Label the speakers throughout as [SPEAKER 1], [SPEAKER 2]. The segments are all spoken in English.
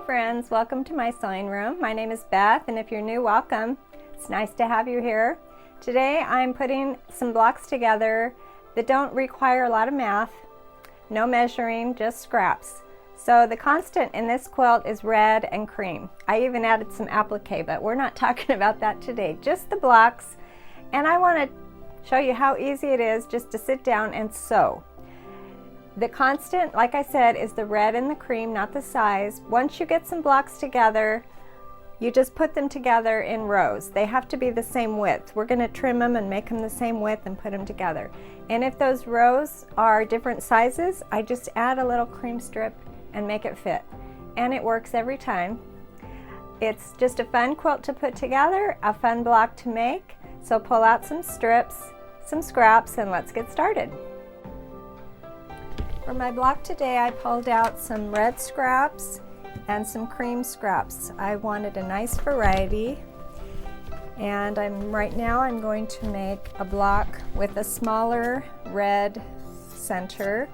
[SPEAKER 1] friends, welcome to my sewing room. My name is Beth, and if you're new, welcome. It's nice to have you here. Today I'm putting some blocks together that don't require a lot of math, no measuring, just scraps. So the constant in this quilt is red and cream. I even added some applique, but we're not talking about that today, just the blocks. And I want to show you how easy it is just to sit down and sew. The constant, like I said, is the red and the cream, not the size. Once you get some blocks together, you just put them together in rows. They have to be the same width. We're going to trim them and make them the same width and put them together. And if those rows are different sizes, I just add a little cream strip and make it fit. And it works every time. It's just a fun quilt to put together, a fun block to make. So pull out some strips, some scraps, and let's get started. For my block today, I pulled out some red scraps and some cream scraps. I wanted a nice variety, and right now I'm going to make a block with a smaller red center.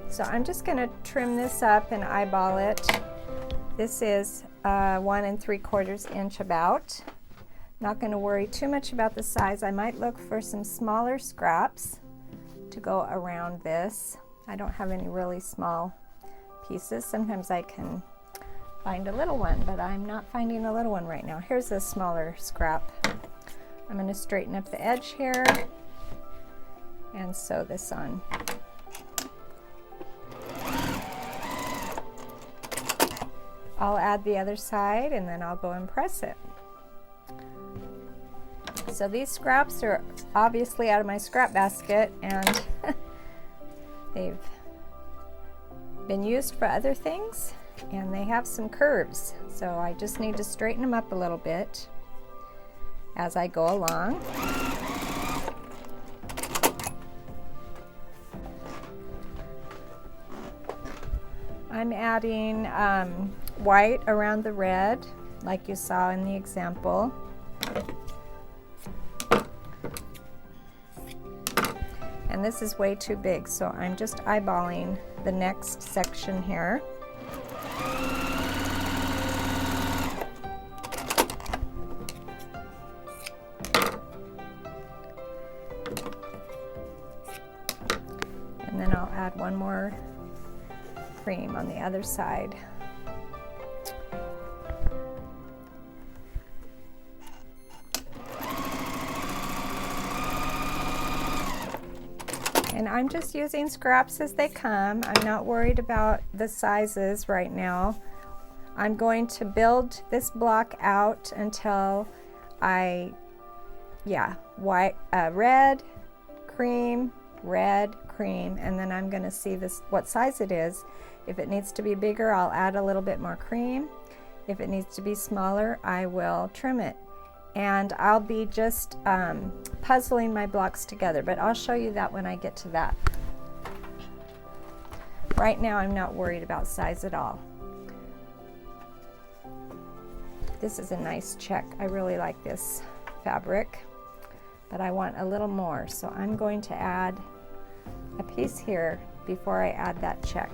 [SPEAKER 1] So I'm just going to trim this up and eyeball it. This is 1 3/4 inch about. Not going to worry too much about the size. I might look for some smaller scraps to go around this. I don't have any really small pieces. Sometimes I can find a little one, but I'm not finding a little one right now. Here's a smaller scrap. I'm going to straighten up the edge here and sew this on. I'll add the other side and then I'll go and press it. So these scraps are obviously out of my scrap basket, and they've been used for other things, and they have some curves. So I just need to straighten them up a little bit as I go along. I'm adding white around the red, like you saw in the example. And this is way too big, so I'm just eyeballing the next section here. And then I'll add one more cream on the other side. And I'm just using scraps as they come. I'm not worried about the sizes right now. I'm going to build this block out until red, cream, and then I'm going to see what size it is. If it needs to be bigger, I'll add a little bit more cream. If it needs to be smaller, I will trim it. And I'll be just puzzling my blocks together, but I'll show you that when I get to that. Right now I'm not worried about size at all. This is a nice check. I really like this fabric, but I want a little more, so I'm going to add a piece here before I add that check.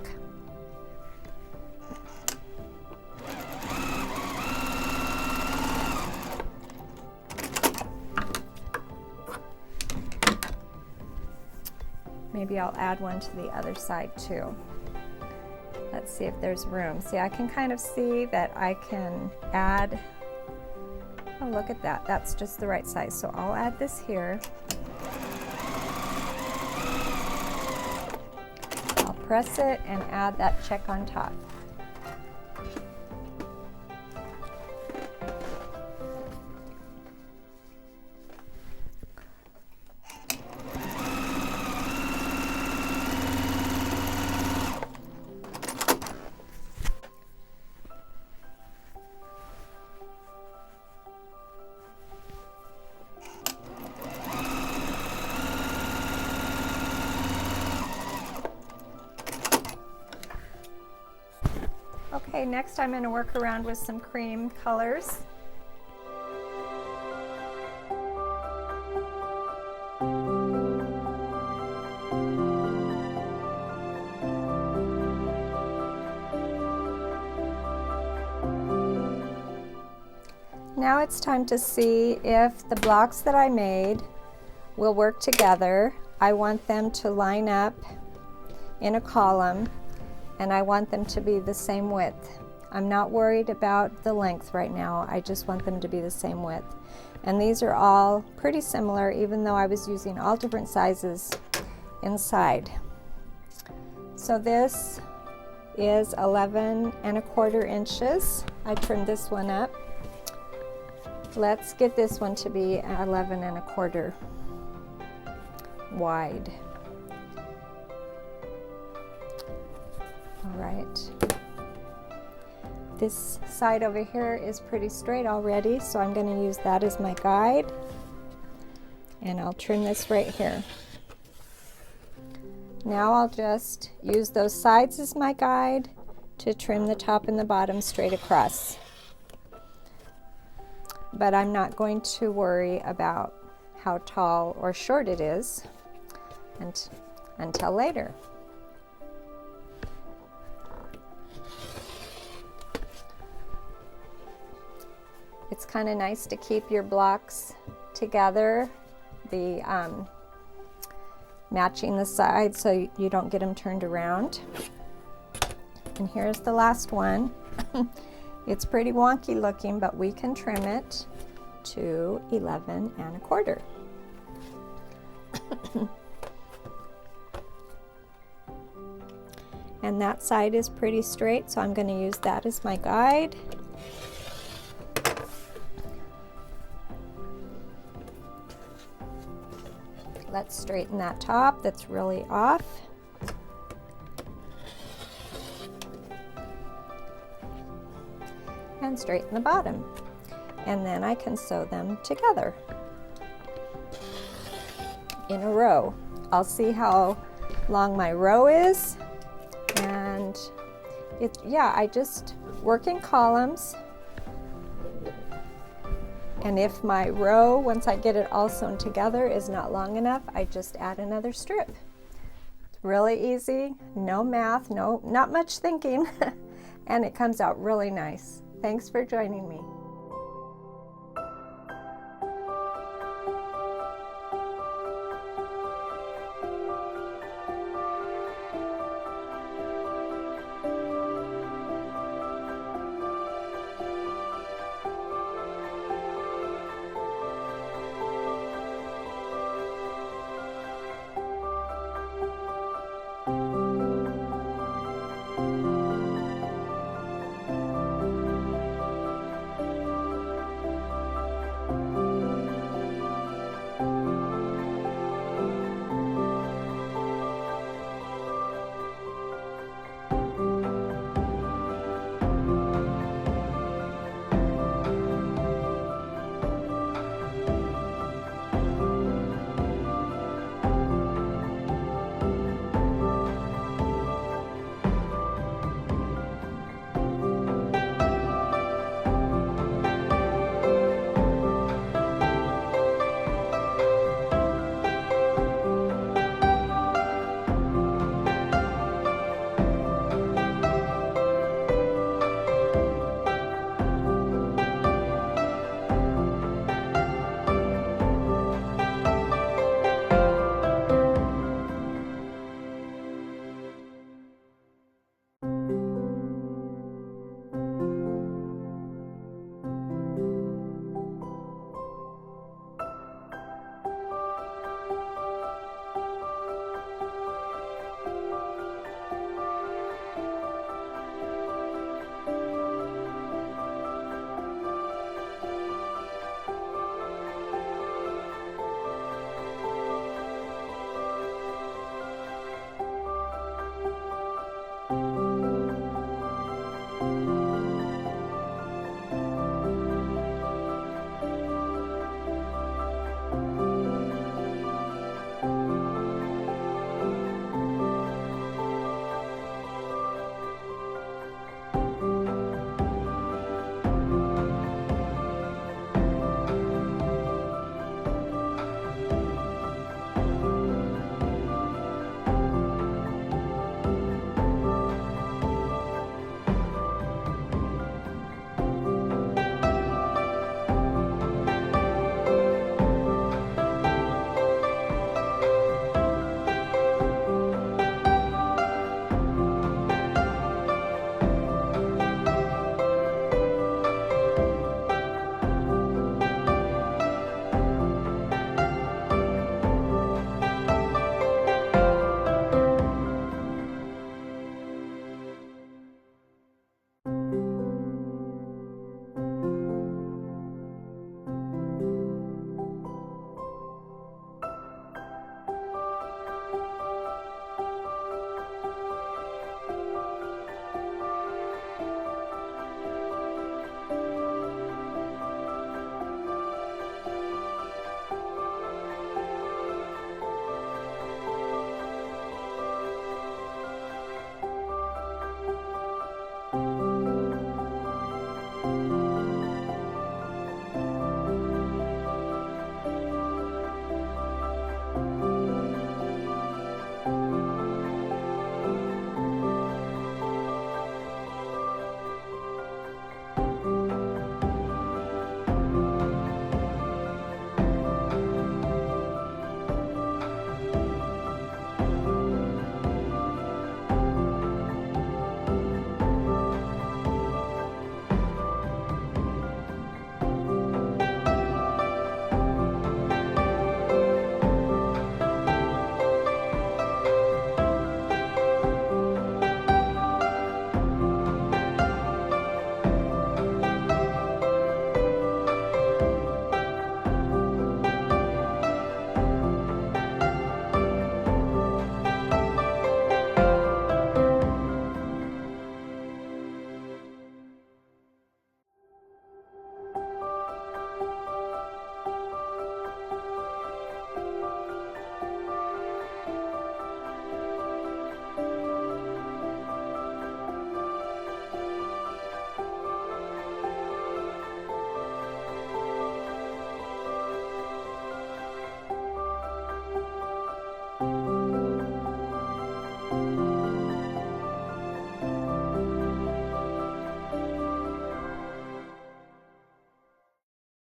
[SPEAKER 1] Maybe I'll add one to the other side too. Let's see if there's room. See, I can kind of see that I can add, oh, look at that. That's just the right size. So I'll add this here. I'll press it and add that check on top. Okay, next I'm going to work around with some cream colors. Now it's time to see if the blocks that I made will work together. I want them to line up in a column, and I want them to be the same width. I'm not worried about the length right now. I just want them to be the same width. And these are all pretty similar, even though I was using all different sizes inside. So this is 11¼ inches. I trimmed this one up. Let's get this one to be 11¼ wide. All right. This side over here is pretty straight already, so I'm going to use that as my guide. And I'll trim this right here. Now I'll just use those sides as my guide to trim the top and the bottom straight across. But I'm not going to worry about how tall or short it is until later. It's kind of nice to keep your blocks together, matching the sides so you don't get them turned around. And here's the last one. It's pretty wonky looking, but we can trim it to 11¼ And that side is pretty straight, so I'm going to use that as my guide. Let's straighten that top that's really off. And straighten the bottom. And then I can sew them together in a row. I'll see how long my row is. And I just work in columns. And if my row, once I get it all sewn together, is not long enough, I just add another strip. It's really easy, no math, not much thinking, and it comes out really nice. Thanks for joining me.